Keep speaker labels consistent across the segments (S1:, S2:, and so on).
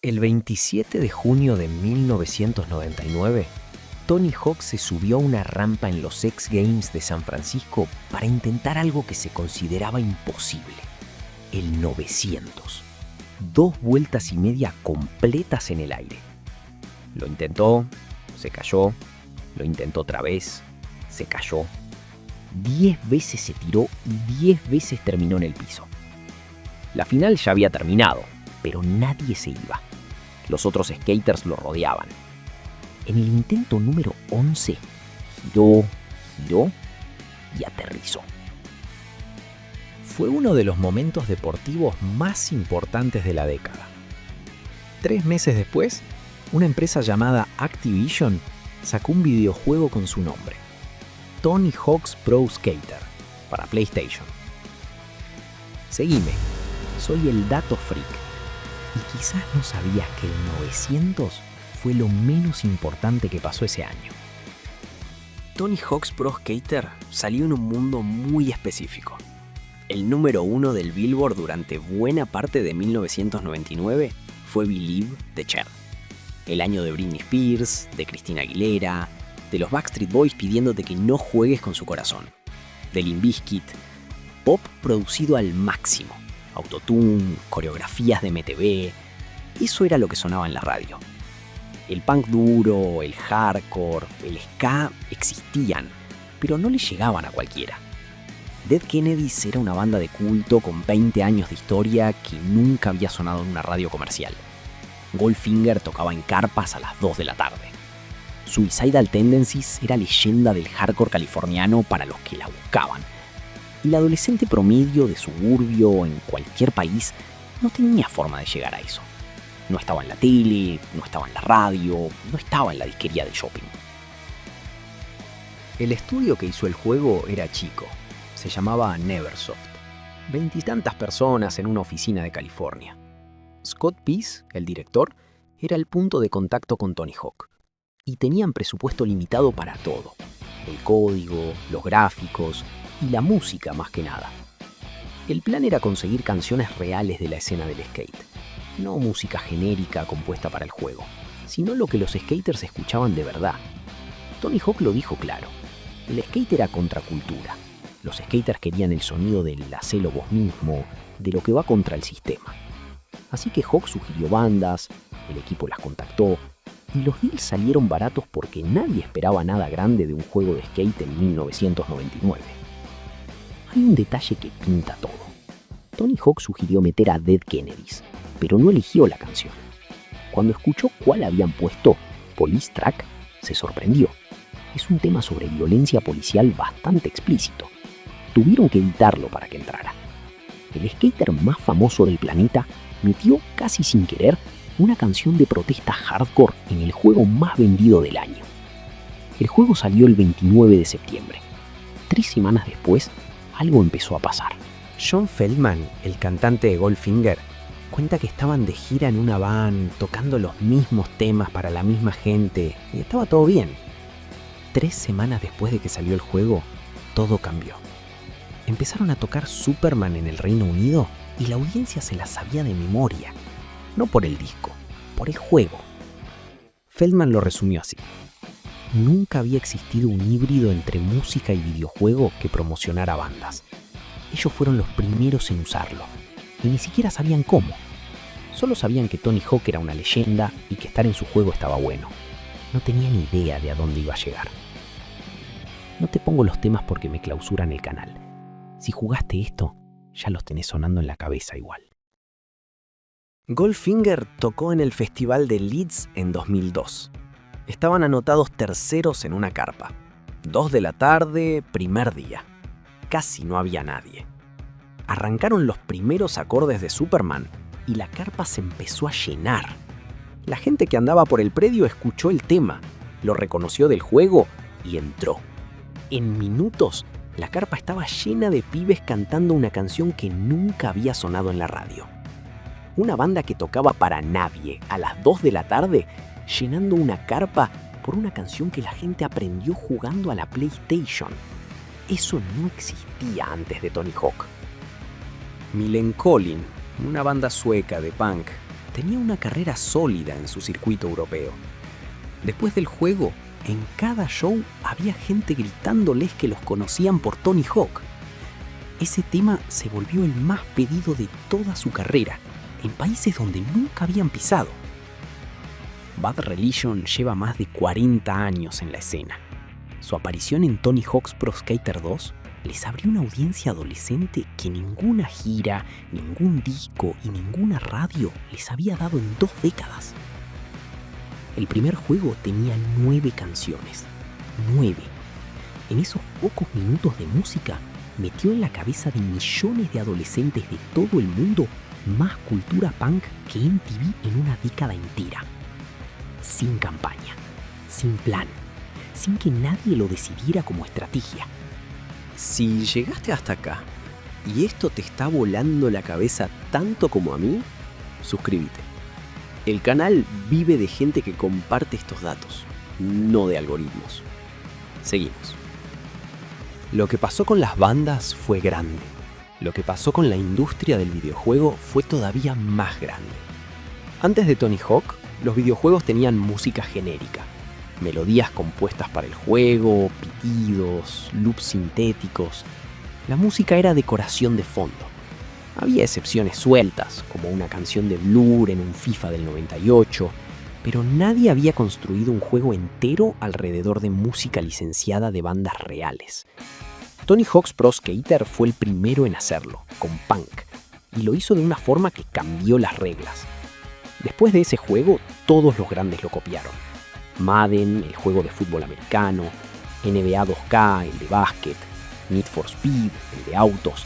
S1: El 27 de junio de 1999, Tony Hawk se subió a una rampa en los X Games de San Francisco para intentar algo que se consideraba imposible: el 900. 2 vueltas y media completas en el aire. Lo intentó, se cayó, lo intentó otra vez, se cayó. 10 veces se tiró y 10 veces terminó en el piso. La final ya había terminado, pero nadie se iba. Los otros skaters lo rodeaban. En el intento número 11, giró y aterrizó. Fue uno de los momentos deportivos más importantes de la década. 3 meses después, una empresa llamada Activision sacó un videojuego con su nombre: Tony Hawk's Pro Skater, para PlayStation. Seguime, soy el Dato Freak, y quizás no sabías que el 900 fue lo menos importante que pasó ese año.
S2: Tony Hawk's Pro Skater salió en un mundo muy específico. El número 1 del Billboard durante buena parte de 1999 fue Believe de Cher. El año de Britney Spears, de Christina Aguilera, de los Backstreet Boys pidiéndote que no juegues con su corazón, de Limp Bizkit. Pop producido al máximo, autotune, coreografías de MTV, eso era lo que sonaba en la radio. El punk duro, el hardcore, el ska existían, pero no le llegaban a cualquiera. Dead Kennedys era una banda de culto con 20 años de historia que nunca había sonado en una radio comercial. Goldfinger tocaba en carpas a las 2 de la tarde. Suicidal Tendencies era leyenda del hardcore californiano para los que la buscaban. Y el adolescente promedio de suburbio en cualquier país no tenía forma de llegar a eso. No estaba en la tele, no estaba en la radio, no estaba en la disquería del shopping.
S1: El estudio que hizo el juego era chico. Se llamaba Neversoft. 20 y tantas personas en una oficina de California. Scott Pease, el director, era el punto de contacto con Tony Hawk. Y tenían presupuesto limitado para todo: el código, los gráficos y la música más que nada. El plan era conseguir canciones reales de la escena del skate. No música genérica compuesta para el juego, sino lo que los skaters escuchaban de verdad. Tony Hawk lo dijo claro: el skate era contracultura. Los skaters querían el sonido del hacelo vos mismo, de lo que va contra el sistema. Así que Hawk sugirió bandas, el equipo las contactó, y los deals salieron baratos porque nadie esperaba nada grande de un juego de skate en 1999. Hay un detalle que pinta todo. Tony Hawk sugirió meter a Dead Kennedys, pero no eligió la canción. Cuando escuchó cuál habían puesto, Police Track, se sorprendió. Es un tema sobre violencia policial bastante explícito. Tuvieron que editarlo para que entrara. El skater más famoso del planeta metió casi sin querer una canción de protesta hardcore en el juego más vendido del año. El juego salió el 29 de septiembre. 3 semanas después, algo empezó a pasar.
S3: John Feldman, el cantante de Goldfinger, cuenta que estaban de gira en una van, tocando los mismos temas para la misma gente, y estaba todo bien. 3 semanas después de que salió el juego, todo cambió. Empezaron a tocar Superman en el Reino Unido y la audiencia se la sabía de memoria. No por el disco, por el juego. Feldman lo resumió así: nunca había existido un híbrido entre música y videojuego que promocionara bandas. Ellos fueron los primeros en usarlo, y ni siquiera sabían cómo. Solo sabían que Tony Hawk era una leyenda y que estar en su juego estaba bueno. No tenían idea de a dónde iba a llegar. No te pongo los temas porque me clausuran el canal. Si jugaste esto, ya los tenés sonando en la cabeza igual.
S2: Goldfinger tocó en el Festival de Leeds en 2002. Estaban anotados terceros en una carpa. 2 de la tarde, primer día. Casi no había nadie. Arrancaron los primeros acordes de Superman y la carpa se empezó a llenar. La gente que andaba por el predio escuchó el tema, lo reconoció del juego y entró. En minutos, la carpa estaba llena de pibes cantando una canción que nunca había sonado en la radio. Una banda que tocaba para nadie a las 2 de la tarde, llenando una carpa por una canción que la gente aprendió jugando a la PlayStation. Eso no existía antes de Tony Hawk.
S1: Millencolin, una banda sueca de punk,
S2: tenía una carrera sólida en su circuito europeo. Después del juego, en cada show había gente gritándoles que los conocían por Tony Hawk. Ese tema se volvió el más pedido de toda su carrera, en países donde nunca habían pisado. Bad Religion lleva más de 40 años en la escena. Su aparición en Tony Hawk's Pro Skater 2 les abrió una audiencia adolescente que ninguna gira, ningún disco y ninguna radio les había dado en 2 décadas. El primer juego tenía 9 canciones. 9. En esos pocos minutos de música, metió en la cabeza de millones de adolescentes de todo el mundo más cultura punk que MTV en una década entera. Sin campaña, sin plan, sin que nadie lo decidiera como estrategia. Si llegaste hasta acá y esto te está volando la cabeza tanto como a mí, suscríbete. El canal vive de gente que comparte estos datos, no de algoritmos. Seguimos. Lo que pasó con las bandas fue grande. Lo que pasó con la industria del videojuego fue todavía más grande. Antes de Tony Hawk, los videojuegos tenían música genérica. Melodías compuestas para el juego, pitidos, loops sintéticos. La música era decoración de fondo. Había excepciones sueltas, como una canción de Blur en un FIFA del 98, pero nadie había construido un juego entero alrededor de música licenciada de bandas reales. Tony Hawk's Pro Skater fue el primero en hacerlo, con punk, y lo hizo de una forma que cambió las reglas. Después de ese juego, todos los grandes lo copiaron. Madden, el juego de fútbol americano, NBA 2K, el de básquet, Need for Speed, el de autos.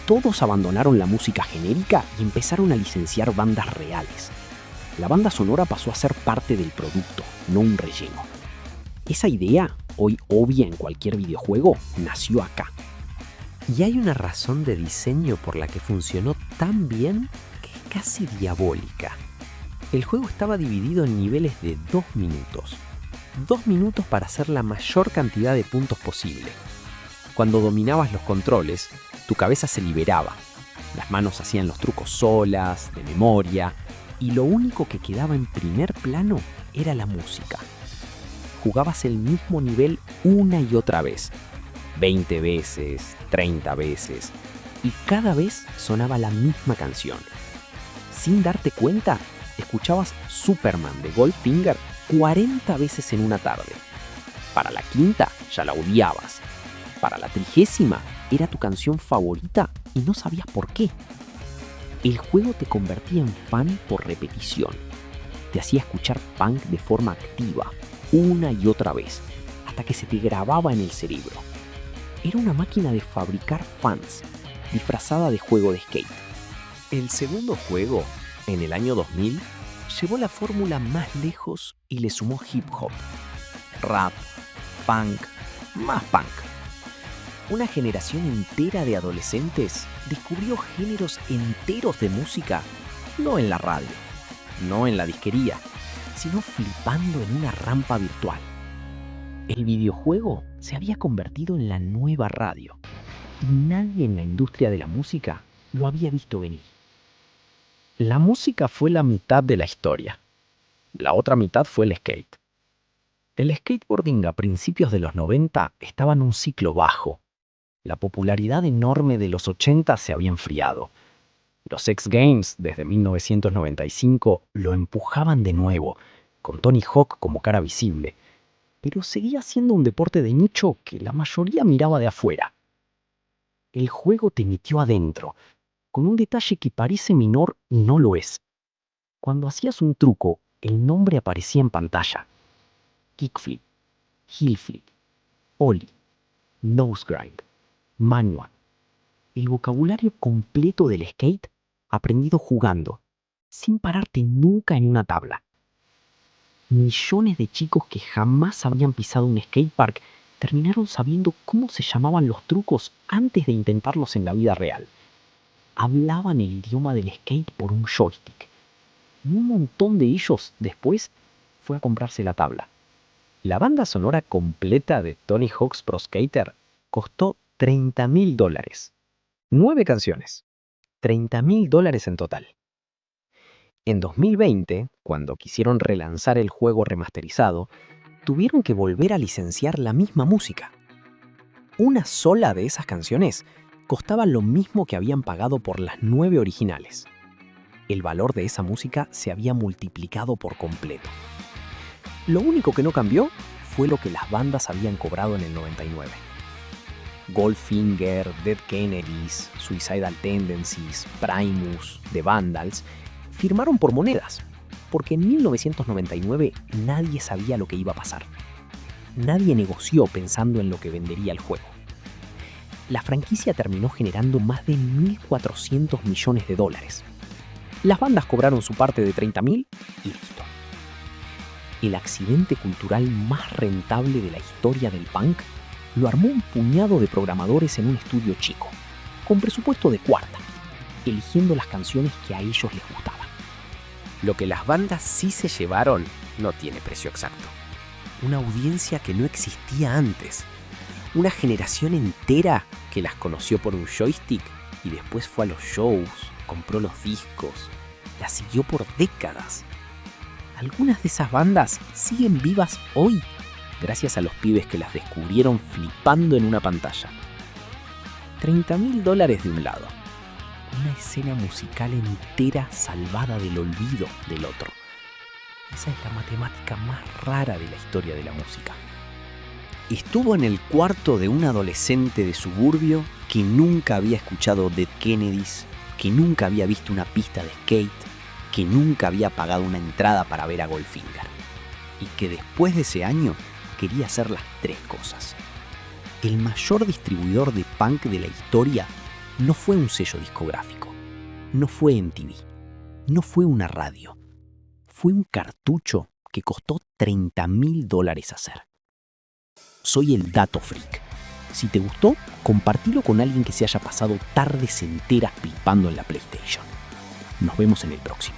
S2: Todos abandonaron la música genérica y empezaron a licenciar bandas reales. La banda sonora pasó a ser parte del producto, no un relleno. Esa idea, hoy obvia en cualquier videojuego, nació acá.
S3: Y hay una razón de diseño por la que funcionó tan bien que es casi diabólica. El juego estaba dividido en niveles de 2 minutos. 2 minutos para hacer la mayor cantidad de puntos posible. Cuando dominabas los controles, tu cabeza se liberaba. Las manos hacían los trucos solas, de memoria, y lo único que quedaba en primer plano era la música. Jugabas el mismo nivel una y otra vez, 20 veces, 30 veces, y cada vez sonaba la misma canción. Sin darte cuenta, escuchabas Superman de Goldfinger 40 veces en una tarde. Para la quinta ya la odiabas. Para la 30ª era tu canción favorita y no sabías por qué. El juego te convertía en fan por repetición. Te hacía escuchar punk de forma activa, una y otra vez, hasta que se te grababa en el cerebro. Era una máquina de fabricar fans, disfrazada de juego de skate. El segundo juego, en el año 2000, llevó la fórmula más lejos y le sumó hip hop, rap, funk, más punk. Una generación entera de adolescentes descubrió géneros enteros de música, no en la radio, no en la disquería, sino flipando en una rampa virtual. El videojuego se había convertido en la nueva radio, y nadie en la industria de la música lo había visto venir. La música fue la mitad de la historia. La otra mitad fue el skate. El skateboarding a principios de los 90 estaba en un ciclo bajo. La popularidad enorme de los 80 se había enfriado. Los X Games, desde 1995, lo empujaban de nuevo, con Tony Hawk como cara visible. Pero seguía siendo un deporte de nicho que la mayoría miraba de afuera. El juego te metió adentro, con un detalle que parece menor y no lo es. Cuando hacías un truco, el nombre aparecía en pantalla. Kickflip, Hillflip, Ollie, Nosegrind, Manual. El vocabulario completo del skate aprendido jugando, sin pararte nunca en una tabla. Millones de chicos que jamás habían pisado un skatepark terminaron sabiendo cómo se llamaban los trucos antes de intentarlos en la vida real. Hablaban el idioma del skate por un joystick. Y un montón de ellos después fue a comprarse la tabla. La banda sonora completa de Tony Hawk's Pro Skater costó $30.000. 9 canciones. $30.000 en total. En 2020, cuando quisieron relanzar el juego remasterizado, tuvieron que volver a licenciar la misma música. Una sola de esas canciones costaba lo mismo que habían pagado por las 9 originales. El valor de esa música se había multiplicado por completo. Lo único que no cambió fue lo que las bandas habían cobrado en el 99. Goldfinger, Dead Kennedys, Suicidal Tendencies, Primus, The Vandals firmaron por monedas, porque en 1999 nadie sabía lo que iba a pasar. Nadie negoció pensando en lo que vendería el juego. La franquicia terminó generando más de 1.400 millones de dólares. Las bandas cobraron su parte de 30.000 y listo. El accidente cultural más rentable de la historia del punk lo armó un puñado de programadores en un estudio chico, con presupuesto de cuarta, eligiendo las canciones que a ellos les gustaban.
S2: Lo que las bandas sí se llevaron no tiene precio exacto. Una audiencia que no existía antes. Una generación entera que las conoció por un joystick y después fue a los shows, compró los discos, las siguió por décadas. Algunas de esas bandas siguen vivas hoy, gracias a los pibes que las descubrieron flipando en una pantalla. $30.000 de un lado. Una escena musical entera salvada del olvido del otro. Esa es la matemática más rara de la historia de la música. Estuvo en el cuarto de un adolescente de suburbio que nunca había escuchado Dead Kennedys, que nunca había visto una pista de skate, que nunca había pagado una entrada para ver a Goldfinger. Y que después de ese año quería hacer las 3 cosas. El mayor distribuidor de punk de la historia no fue un sello discográfico, no fue MTV, no fue una radio. Fue un cartucho que costó $30.000 hacer. Soy el Dato Freak. Si te gustó, compartilo con alguien que se haya pasado tardes enteras pipando en la PlayStation. Nos vemos en el próximo.